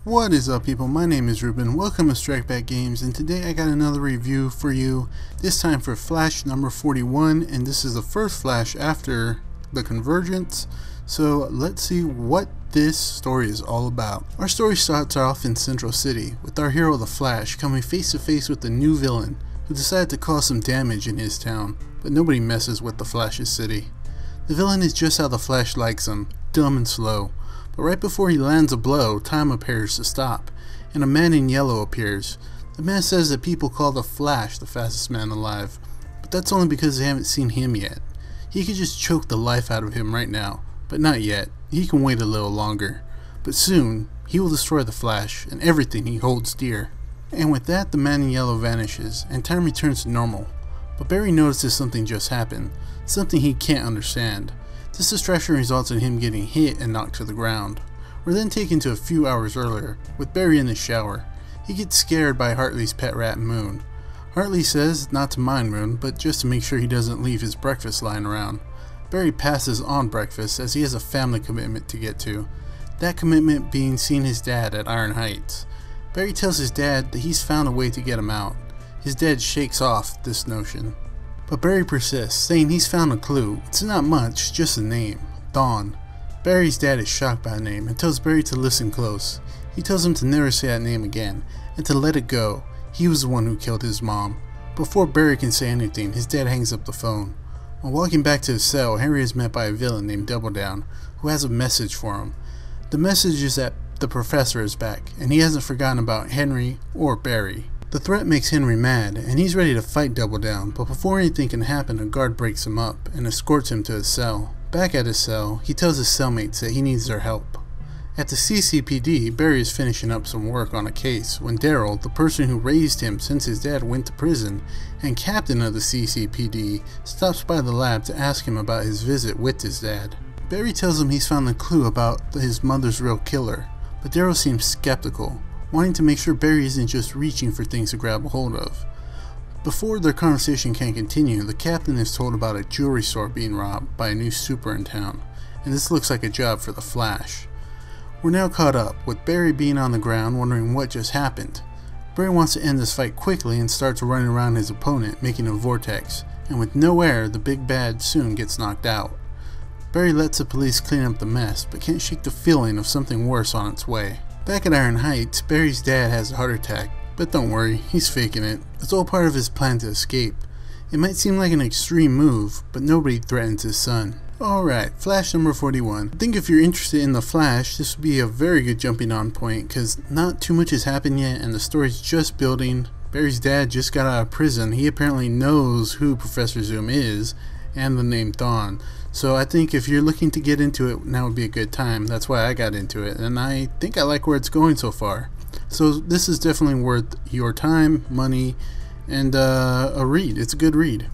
What is up, people? My name is Ruben. Welcome to Strike Back Games, and today I got another review for you, this time for Flash number 41, and this is the first Flash after the Convergence. So let's see what this story is all about. Our story starts off in Central City, with our hero the Flash coming face to face with a new villain who decided to cause some damage in his town, but nobody messes with the Flash's city. The villain is just how the Flash likes him, dumb and slow. But right before he lands a blow, time appears to stop, and a man in yellow appears. The man says that people call the Flash the fastest man alive, but that's only because they haven't seen him yet. He could just choke the life out of him right now, but not yet. He can wait a little longer. But soon, he will destroy the Flash and everything he holds dear. And with that, the man in yellow vanishes, and time returns to normal. But Barry notices something just happened, something he can't understand. This distraction results in him getting hit and knocked to the ground. We're then taken to a few hours earlier, with Barry in the shower. He gets scared by Hartley's pet rat Moon. Hartley says not to mind Moon, but just to make sure he doesn't leave his breakfast lying around. Barry passes on breakfast as he has a family commitment to get to. That commitment being seeing his dad at Iron Heights. Barry tells his dad that he's found a way to get him out. His dad shakes off this notion. But Barry persists, saying he's found a clue. It's not much, just a name. Dawn. Barry's dad is shocked by the name and tells Barry to listen close. He tells him to never say that name again, and to let it go. He was the one who killed his mom. Before Barry can say anything, his dad hangs up the phone. While walking back to his cell, Henry is met by a villain named Double Down, who has a message for him. The message is that the professor is back, and he hasn't forgotten about Henry or Barry. The threat makes Henry mad, and he's ready to fight Double Down, but before anything can happen, a guard breaks him up and escorts him to his cell. Back at his cell, he tells his cellmates that he needs their help. At the CCPD, Barry is finishing up some work on a case when Daryl, the person who raised him since his dad went to prison, and captain of the CCPD, stops by the lab to ask him about his visit with his dad. Barry tells him he's found a clue about his mother's real killer, but Daryl seems skeptical, wanting to make sure Barry isn't just reaching for things to grab a hold of. Before their conversation can continue, the captain is told about a jewelry store being robbed by a new super in town, and this looks like a job for the Flash. We're now caught up, with Barry being on the ground wondering what just happened. Barry wants to end this fight quickly and starts running around his opponent, making a vortex, and with no air, the big bad soon gets knocked out. Barry lets the police clean up the mess, but can't shake the feeling of something worse on its way. Back at Iron Heights, Barry's dad has a heart attack, but don't worry, he's faking it. It's all part of his plan to escape. It might seem like an extreme move, but nobody threatens his son. Alright, Flash number 41. I think if you're interested in the Flash, this would be a very good jumping on point, because not too much has happened yet and the story's just building. Barry's dad just got out of prison. He apparently knows who Professor Zoom is, and the name Dawn. So I think if you're looking to get into it, now would be a good time. That's why I got into it, and I think I like where it's going so far. So this is definitely worth your time, money, and a read. It's a good read.